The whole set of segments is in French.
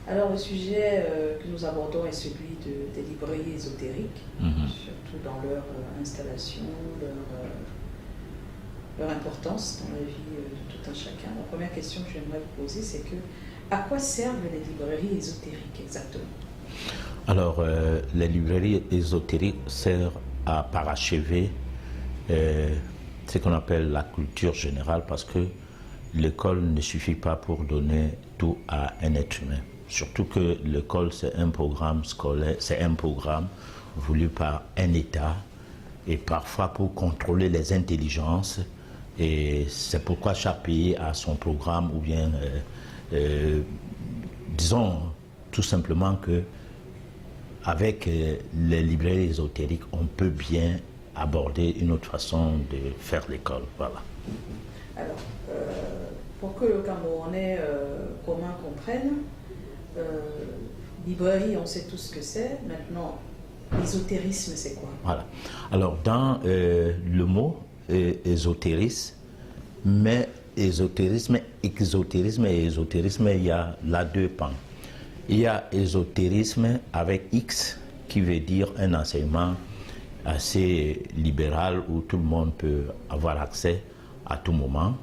Alors le sujet que nous abordons est celui des librairies ésotériques, surtout dans leur installation, leur importance dans la vie de tout un chacun. La première question que j'aimerais vous poser, c'est à quoi servent les librairies ésotériques exactement? Alors, les librairies ésotériques servent à parachever ce qu'on appelle la culture générale, parce que l'école ne suffit pas pour donner tout à un être humain. Surtout que l'école, c'est un programme scolaire, c'est un programme voulu par un État et parfois pour contrôler les intelligences. Et c'est pourquoi chaque pays a son programme, ou bien, disons tout simplement que avec les librairies ésotériques, on peut bien aborder une autre façon de faire l'école. Voilà. Alors, pour que le Camerounais commun comprenne, librairie, on sait tout ce que c'est. Maintenant, l'ésotérisme, c'est quoi? Voilà. Alors, dans le mot ésotérisme, mais ésotérisme, exotérisme et ésotérisme, il y a là deux pans. Il y a ésotérisme avec X, qui veut dire un enseignement assez libéral où tout le monde peut avoir accès à tout moment,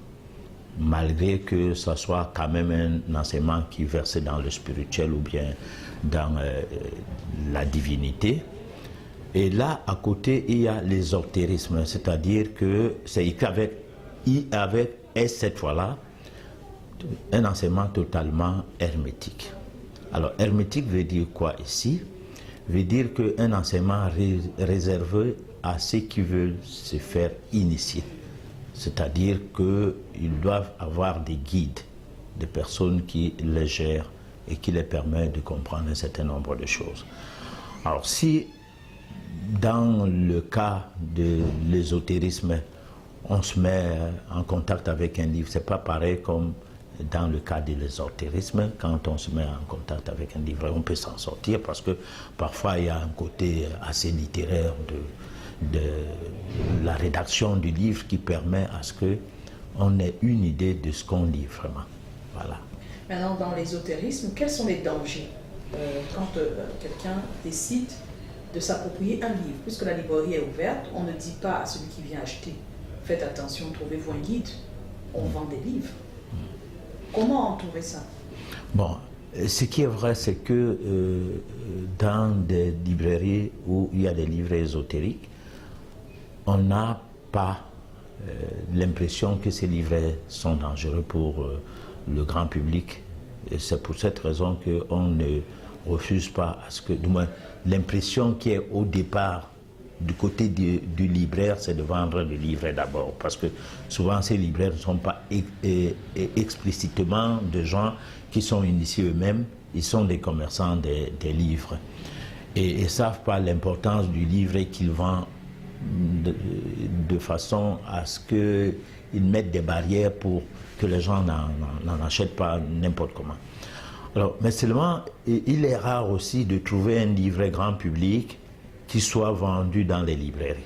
malgré que ce soit quand même un enseignement qui verse dans le spirituel ou bien dans la divinité. Et là, à côté, il y a l'ésotérisme, c'est-à-dire que c'est écrit avec I avec S cette fois-là, un enseignement totalement hermétique. Alors, hermétique veut dire quoi ici? Veut dire qu'un enseignement réservé à ceux qui veulent se faire initier. C'est-à-dire qu'ils doivent avoir des guides, des personnes qui les gèrent et qui les permettent de comprendre un certain nombre de choses. Alors, si dans le cas de l'ésotérisme, on se met en contact avec un livre, c'est pas pareil comme dans le cas de l'ésotérisme. Quand on se met en contact avec un livre, on peut s'en sortir parce que parfois il y a un côté assez littéraire de la rédaction du livre qui permet à ce qu'on ait une idée de ce qu'on lit vraiment. Voilà. Maintenant, dans l'ésotérisme, quels sont les dangers quand quelqu'un décide de s'approprier un livre? Puisque la librairie est ouverte, on ne dit pas à celui qui vient acheter: faites attention, trouvez-vous un guide. On vend des livres. Comment entourer ça? Bon, ce qui est vrai, c'est que dans des librairies où il y a des livres ésotériques, on n'a pas l'impression que ces livres sont dangereux pour le grand public. Et c'est pour cette raison qu'on ne refuse pas à ce que, du moins, l'impression qui est au départ du côté du libraire, c'est de vendre le livre d'abord, parce que souvent ces libraires ne sont pas explicitement de gens qui sont initiés eux-mêmes, ils sont des commerçants des livres et ils ne savent pas l'importance du livre qu'ils vendent de façon à ce qu'ils mettent des barrières pour que les gens n'en achètent pas n'importe comment. Alors, mais seulement, il est rare aussi de trouver un livre grand public qui soit vendu dans les librairies.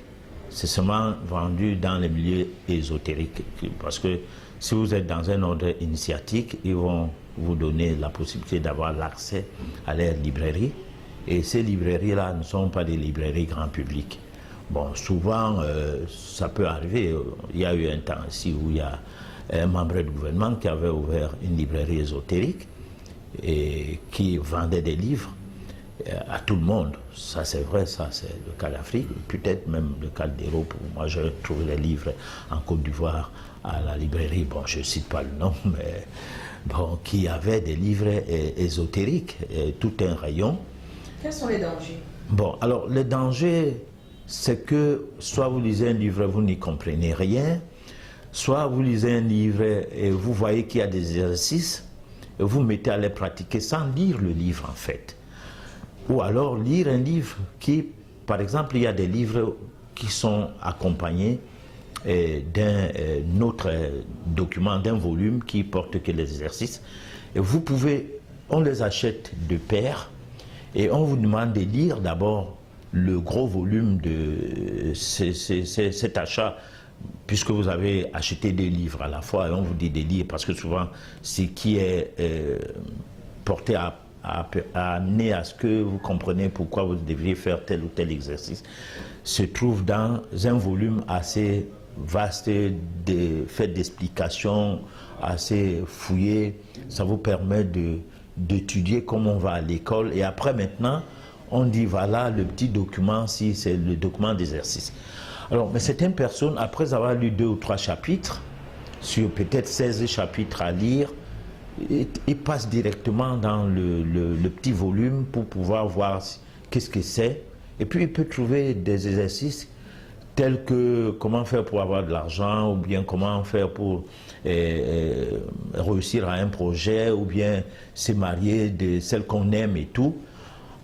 C'est seulement vendu dans les milieux ésotériques. Parce que si vous êtes dans un ordre initiatique, ils vont vous donner la possibilité d'avoir l'accès à leurs librairies. Et ces librairies-là ne sont pas des librairies grand public. Bon, souvent, ça peut arriver. Il y a eu un temps ici où il y a un membre du gouvernement qui avait ouvert une librairie ésotérique et qui vendait des livres à tout le monde. Ça c'est vrai, ça c'est le cas d'Afrique, peut-être même le cas d'Europe. Moi j'ai trouvé les livres en Côte d'Ivoire à la librairie, bon je ne cite pas le nom, mais bon, qui avait des livres ésotériques, tout un rayon. Quels sont les dangers? Bon, alors les dangers, c'est que soit vous lisez un livre, vous n'y comprenez rien, soit vous lisez un livre et vous voyez qu'il y a des exercices, et vous mettez à les pratiquer sans lire le livre en fait. Ou alors lire un livre qui, par exemple, il y a des livres qui sont accompagnés d'un autre document, d'un volume qui porte que les exercices. Et vous pouvez, on les achète de pair et on vous demande de lire d'abord le gros volume de cet achat, puisque vous avez acheté des livres à la fois et on vous dit de lire, parce que souvent ce qui est porté à à amener à ce que vous compreniez pourquoi vous devriez faire tel ou tel exercice, se trouve dans un volume assez vaste, fait d'explications assez fouillé. Ça vous permet d'étudier comment on va à l'école. Et après, maintenant, on dit, voilà le petit document, si c'est le document d'exercice. Alors, mais certaines personnes, après avoir lu 2 ou 3 chapitres, sur peut-être 16 chapitres à lire, ils passent directement dans le petit volume pour pouvoir voir qu'est-ce que c'est. Et puis, il peut trouver des exercices tels que comment faire pour avoir de l'argent, ou bien comment faire pour réussir à un projet, ou bien se marier de celle qu'on aime et tout.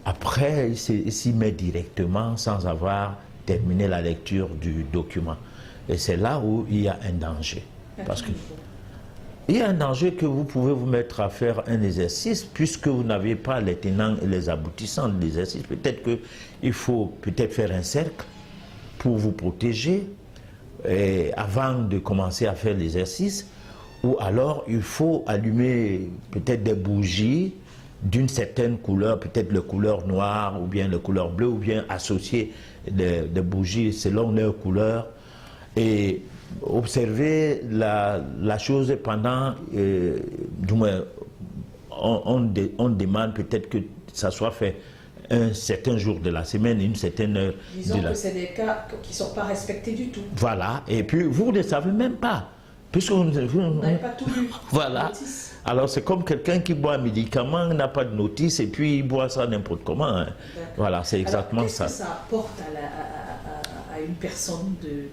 Après, il s'y met directement sans avoir terminé la lecture du document. Et c'est là où il y a un danger. Parce que il y a un danger que vous pouvez vous mettre à faire un exercice puisque vous n'avez pas les tenants et les aboutissants de l'exercice. Peut-être qu'il faut faire un cercle pour vous protéger avant de commencer à faire l'exercice, ou alors il faut allumer peut-être des bougies d'une certaine couleur, peut-être la couleur noire ou bien la couleur bleue, ou bien associer des bougies selon leur couleur et observer la chose pendant, du moins, on demande peut-être que ça soit fait un certain jour de la semaine, une certaine heure. Disons que c'est des cas qui ne sont pas respectés du tout. Voilà, et puis vous ne savez même pas. Puisque vous n'avez pas tout lu. Voilà. Alors c'est comme quelqu'un qui boit un médicament, n'a pas de notice, et puis il boit ça n'importe comment. Hein. Voilà, c'est exactement ça. Qu'est-ce que ça apporte à une personne de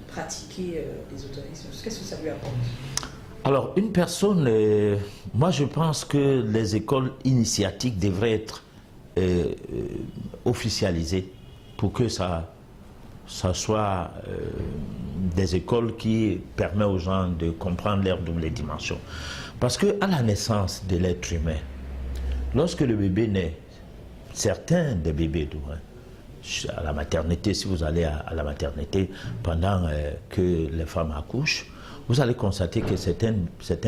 pratiquer l'ésotérisme? Qu'est-ce que ça lui apporte? Alors, une personne, moi je pense que les écoles initiatiques devraient être officialisées pour que ça soit des écoles qui permettent aux gens de comprendre leurs doubles dimensions. Parce qu'à la naissance de l'être humain, lorsque le bébé naît, certains des bébés, à la maternité, si vous allez à la maternité pendant que les femmes accouchent, vous allez constater que certaines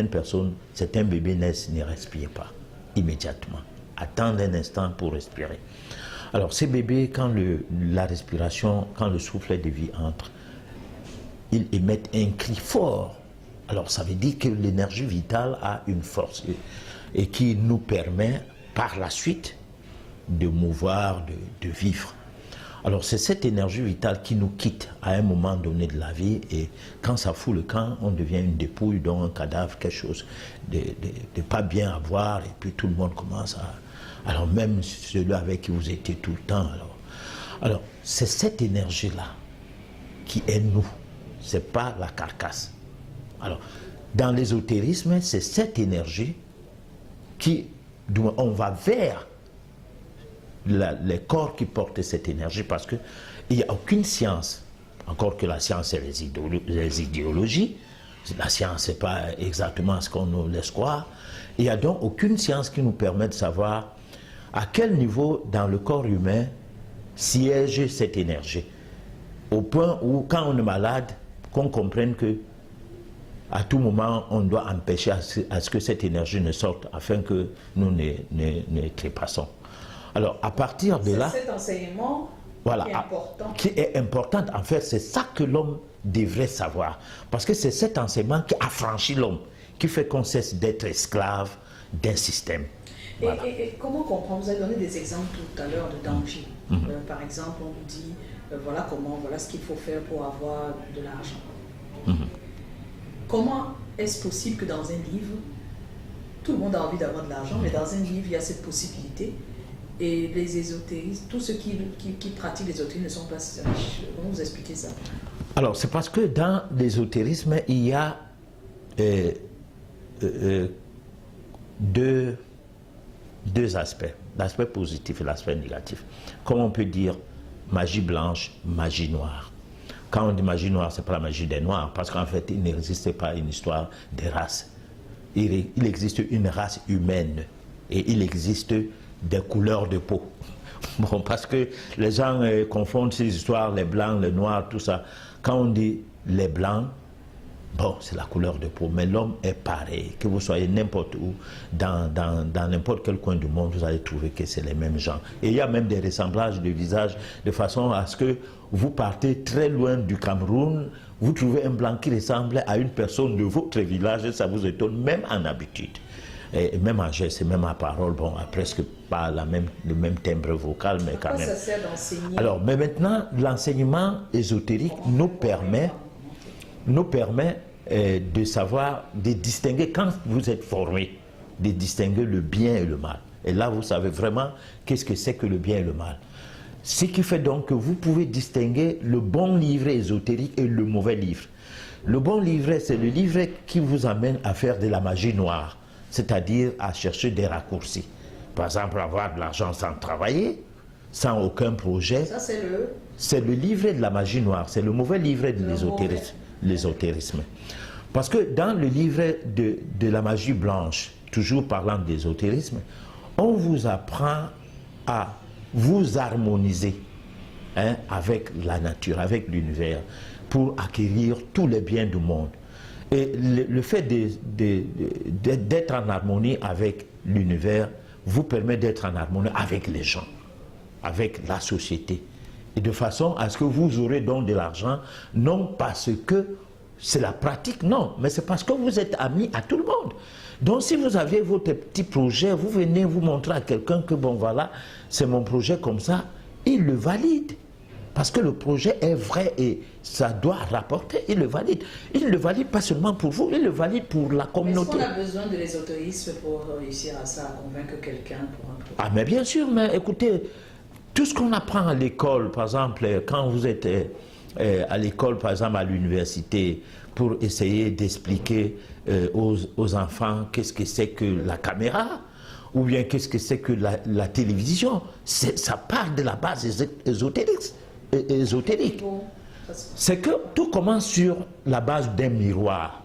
personnes, certains bébés naissent, ne respirent pas immédiatement. Attendent un instant pour respirer. Alors ces bébés, quand la respiration, quand le soufflet de vie entre, ils émettent un cri fort. Alors ça veut dire que l'énergie vitale a une force et qui nous permet par la suite de mouvoir, de vivre. Alors c'est cette énergie vitale qui nous quitte à un moment donné de la vie, et quand ça fout le camp, on devient une dépouille, donc un cadavre, quelque chose de pas bien à voir, et puis tout le monde commence à... Alors même celui avec qui vous étiez tout le temps. Alors c'est cette énergie-là qui est nous, c'est pas la carcasse. Alors dans l'ésotérisme, c'est cette énergie qui, on va vers les corps qui portent cette énergie, parce qu'il n'y a aucune science, encore que la science c'est les idéologies, la science c'est pas exactement ce qu'on nous laisse croire, il n'y a donc aucune science qui nous permet de savoir à quel niveau dans le corps humain siège cette énergie, au point où quand on est malade, qu'on comprenne que à tout moment on doit empêcher à ce que cette énergie ne sorte afin que nous ne trépassons. Alors, à partir de là... C'est cet enseignement qui est important. Qui est important. En fait, c'est ça que l'homme devrait savoir. Parce que c'est cet enseignement qui affranchit l'homme, qui fait qu'on cesse d'être esclave d'un système. Voilà. Et comment comprendre? Vous avez donné des exemples tout à l'heure de danger. Par exemple, on vous dit, voilà ce qu'il faut faire pour avoir de l'argent. Comment est-ce possible que dans un livre, tout le monde a envie d'avoir de l'argent, mais dans un livre, il y a cette possibilité? Et les ésotéristes, tous ceux qui pratiquent l'ésotérisme ne sont pas riches. Comment vous expliquez ça? Alors, c'est parce que dans l'ésotérisme, il y a deux aspects. L'aspect positif et l'aspect négatif. Comme on peut dire magie blanche, magie noire. Quand on dit magie noire, ce n'est pas la magie des noirs, parce qu'en fait, il n'existe pas une histoire des races. Il existe une race humaine et il existe des couleurs de peau. Bon, parce que les gens confondent ces histoires, les blancs, les noirs, tout ça. Quand on dit les blancs, Bon, c'est la couleur de peau, mais l'homme est pareil. Que vous soyez n'importe où, dans n'importe quel coin du monde, vous allez trouver que c'est les mêmes gens. Et il y a même des ressemblages de visages, de façon à ce que vous partez très loin du Cameroun, vous trouvez un blanc qui ressemble à une personne de votre village, et ça vous étonne, même en habitude. Et même en geste, même en parole, bon, presque pas le même timbre vocal, mais quand même. Ça sert d'enseigner? Alors, mais maintenant, l'enseignement ésotérique nous permet de savoir, de distinguer, quand vous êtes formé, de distinguer le bien et le mal. Et là, vous savez vraiment qu'est-ce que c'est que le bien et le mal. Ce qui fait donc que vous pouvez distinguer le bon livret ésotérique et le mauvais livre. Le bon livret, c'est le livret qui vous amène à faire de la magie noire, c'est-à-dire à chercher des raccourcis. Par exemple, avoir de l'argent sans travailler, sans aucun projet. Ça, c'est le livret de la magie noire, c'est le mauvais livret de l'ésotérisme. Parce que dans le livret de la magie blanche, toujours parlant d'ésotérisme, on vous apprend à vous harmoniser avec la nature, avec l'univers, pour acquérir tous les biens du monde. Et le fait d'être en harmonie avec l'univers vous permet d'être en harmonie avec les gens, avec la société. Et de façon à ce que vous aurez donc de l'argent, non parce que c'est la pratique, non, mais c'est parce que vous êtes amis à tout le monde. Donc si vous avez votre petit projet, vous venez vous montrer à quelqu'un que bon voilà, c'est mon projet comme ça, il le valide. Parce que le projet est vrai et ça doit rapporter, il le valide. Il ne le valide pas seulement pour vous, il le valide pour la communauté. Est-ce qu'on a besoin de l'ésotérisme pour réussir à ça, à convaincre quelqu'un pour un projet? Ah mais bien sûr, mais écoutez, tout ce qu'on apprend à l'école, par exemple, quand vous êtes à l'école, par exemple à l'université, pour essayer d'expliquer aux enfants qu'est-ce que c'est que la caméra, ou bien qu'est-ce que c'est que la télévision, ça part de la base ésotérique. C'est que tout commence sur la base d'un miroir.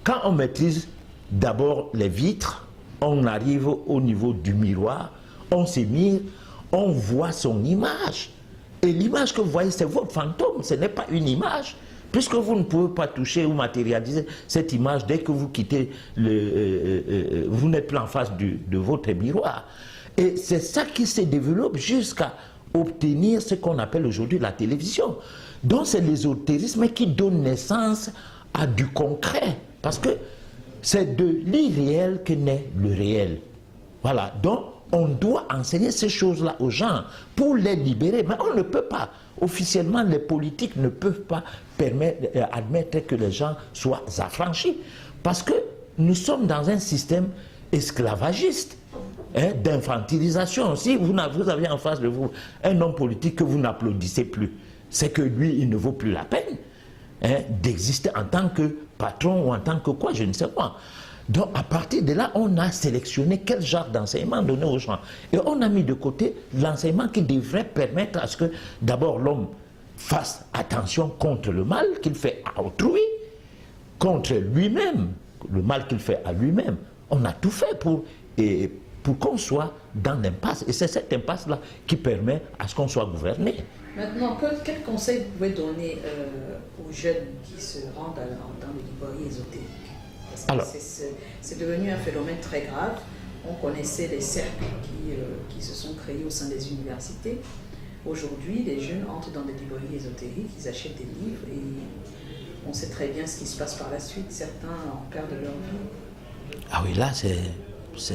Quand on maîtrise d'abord les vitres, on arrive au niveau du miroir, on se mire, on voit son image. Et l'image que vous voyez, c'est votre fantôme, ce n'est pas une image. Puisque vous ne pouvez pas toucher ou matérialiser cette image dès que vous quittez, vous n'êtes plus en face de votre miroir. Et c'est ça qui se développe jusqu'à obtenir ce qu'on appelle aujourd'hui la télévision. Donc c'est l'ésotérisme qui donne naissance à du concret. Parce que c'est de l'irréel que naît le réel. Voilà, donc on doit enseigner ces choses-là aux gens pour les libérer. Mais on ne peut pas. Officiellement, les politiques ne peuvent pas admettre que les gens soient affranchis. Parce que nous sommes dans un système esclavagiste, d'infantilisation. Si vous avez en face de vous un homme politique que vous n'applaudissez plus, c'est que lui, il ne vaut plus la peine d'exister en tant que patron ou en tant que quoi, je ne sais quoi. Donc, à partir de là, on a sélectionné quel genre d'enseignement donner aux gens. Et on a mis de côté l'enseignement qui devrait permettre à ce que, d'abord, l'homme fasse attention contre le mal qu'il fait à autrui, contre lui-même, le mal qu'il fait à lui-même. On a tout fait pour qu'on soit dans l'impasse. Et c'est cette impasse-là qui permet à ce qu'on soit gouverné. Maintenant, quel conseil vous pouvez donner aux jeunes qui se rendent dans les librairies ésotériques? C'est devenu un phénomène très grave. On connaissait les cercles qui se sont créés au sein des universités. Aujourd'hui, les jeunes entrent dans des librairies ésotériques, ils achètent des livres et on sait très bien ce qui se passe par la suite. Certains en perdent leur vie. Ah oui, là, c'est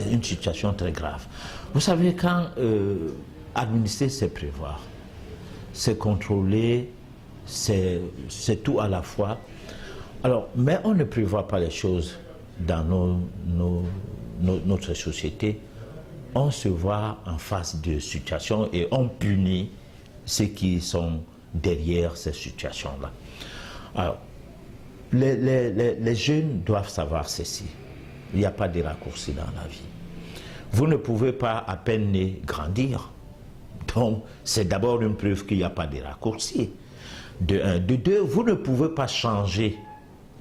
une situation très grave. Vous savez, quand administrer, c'est prévoir, c'est contrôler, c'est tout à la fois. Alors, mais on ne prévoit pas les choses dans notre société. On se voit en face de situations et on punit ceux qui sont derrière ces situations-là. Alors, les jeunes doivent savoir ceci. Il n'y a pas de raccourci dans la vie. Vous ne pouvez pas à peine grandir. Donc, c'est d'abord une preuve qu'il n'y a pas de raccourci. De un. De deux, vous ne pouvez pas changer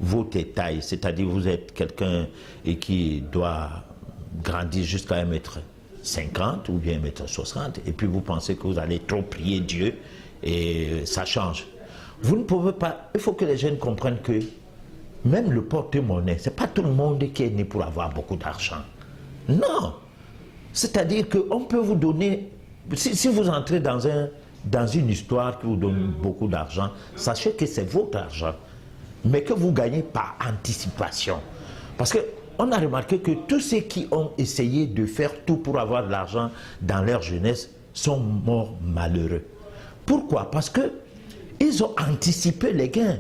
votre taille, c'est-à-dire vous êtes quelqu'un qui doit grandir jusqu'à 1m50 ou bien 1m60 et puis vous pensez que vous allez trop prier Dieu et ça change. Vous ne pouvez pas, il faut que les jeunes comprennent que même le porte-monnaie, ce n'est pas tout le monde qui est né pour avoir beaucoup d'argent. Non. C'est-à-dire qu'on peut vous donner, si vous entrez dans une histoire qui vous donne beaucoup d'argent, sachez que c'est votre argent, mais que vous gagnez par anticipation. Parce qu'on a remarqué que tous ceux qui ont essayé de faire tout pour avoir de l'argent dans leur jeunesse sont morts malheureux. Pourquoi? Parce qu'ils ont anticipé les gains.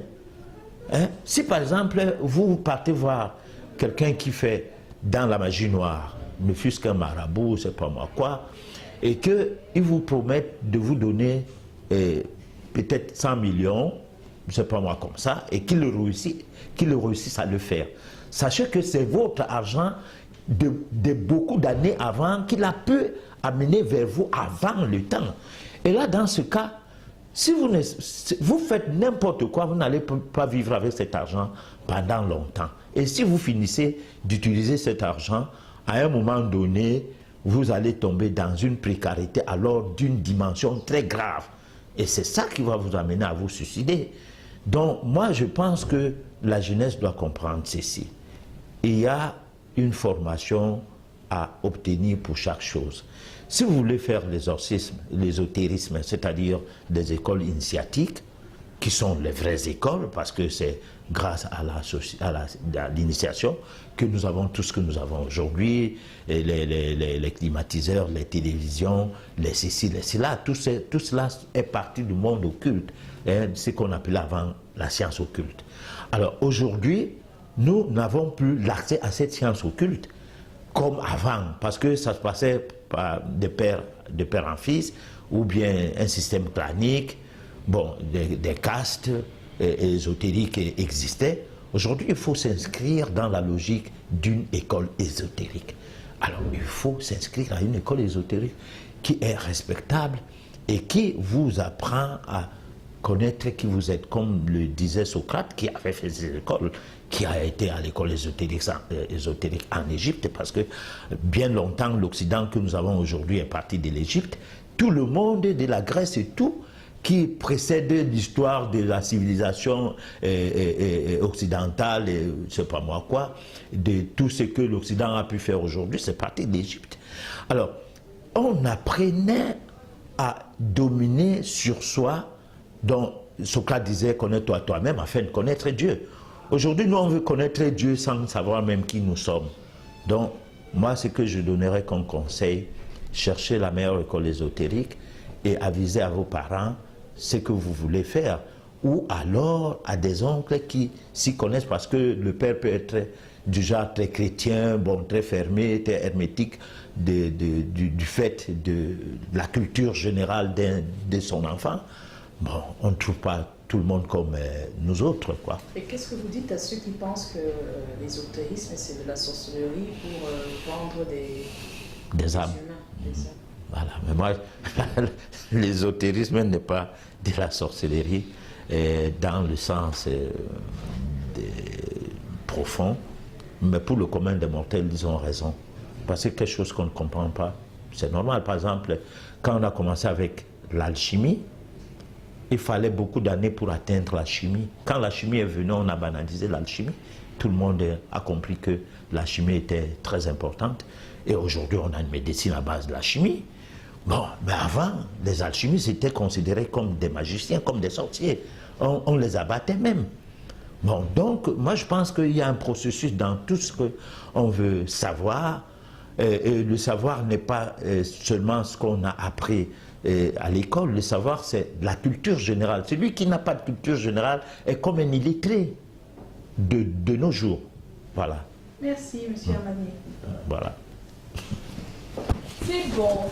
Hein? Si par exemple, vous partez voir quelqu'un qui fait dans la magie noire, ne fût-ce qu'un marabout, c'est pas moi quoi, et qu'il vous promette de vous donner peut-être 100 millions, c'est pas moi comme ça, et qu'il réussisse à le faire. Sachez que c'est votre argent de beaucoup d'années avant qu'il a pu amener vers vous avant le temps. Et là, dans ce cas, si vous faites n'importe quoi, vous n'allez pas vivre avec cet argent pendant longtemps. Et si vous finissez d'utiliser cet argent, à un moment donné, vous allez tomber dans une précarité alors d'une dimension très grave. Et c'est ça qui va vous amener à vous suicider. Donc, moi, je pense que la jeunesse doit comprendre ceci. Il y a une formation à obtenir pour chaque chose. Si vous voulez faire l'exorcisme, l'ésotérisme, c'est-à-dire des écoles initiatiques, qui sont les vraies écoles, parce que c'est grâce à l'initiation que nous avons tout ce que nous avons aujourd'hui, les climatiseurs, les télévisions, les ceci, les cela, tout cela est parti du monde occulte, hein, ce qu'on appelait avant la science occulte. Alors aujourd'hui, nous n'avons plus l'accès à cette science occulte comme avant, parce que ça se passait par de père en fils, ou bien un système clanique. Bon, des castes ésotériques existaient. Aujourd'hui, il faut s'inscrire dans la logique d'une école ésotérique. Alors, il faut s'inscrire à une école ésotérique qui est respectable et qui vous apprend à connaître qui vous êtes, comme le disait Socrate, qui avait fait ses écoles, qui a été à l'école ésotérique en Égypte, parce que bien longtemps, l'Occident que nous avons aujourd'hui est parti de l'Égypte. Tout le monde de la Grèce et tout, qui précède l'histoire de la civilisation occidentale, et je ne sais pas moi quoi, de tout ce que l'Occident a pu faire aujourd'hui, c'est parti d'Égypte. Alors, on apprenait à dominer sur soi, dont Socrate disait « connais-toi toi-même afin de connaître Dieu ». Aujourd'hui, nous, on veut connaître Dieu sans savoir même qui nous sommes. Donc, moi, ce que je donnerais comme conseil, cherchez la meilleure école ésotérique et avisez à vos parents ce que vous voulez faire, ou alors à des oncles qui s'y connaissent, parce que le père peut être du genre très chrétien, bon, très fermé, très hermétique, du fait de la culture générale de son enfant. Bon, on ne trouve pas tout le monde comme nous autres, quoi. Et qu'est-ce que vous dites à ceux qui pensent que l'ésotérisme, c'est de la sorcellerie pour vendre des âmes humains, des âmes? Voilà, mais moi, l'ésotérisme n'est pas de la sorcellerie dans le sens profond, mais pour le commun des mortels, ils ont raison. Parce que quelque chose qu'on ne comprend pas, c'est normal. Par exemple, quand on a commencé avec l'alchimie, il fallait beaucoup d'années pour atteindre la chimie. Quand la chimie est venue, on a banalisé l'alchimie. Tout le monde a compris que la chimie était très importante. Et aujourd'hui, on a une médecine à base de la chimie. Bon, mais avant, les alchimistes étaient considérés comme des magiciens, comme des sorciers. On les abattait même. Bon, donc, moi, je pense qu'il y a un processus dans tout ce qu'on veut savoir. Et le savoir n'est pas seulement ce qu'on a appris à l'école. Le savoir, c'est la culture générale. Celui qui n'a pas de culture générale est comme un illettré de nos jours. Voilà. Merci, monsieur Amani. Voilà. C'est bon.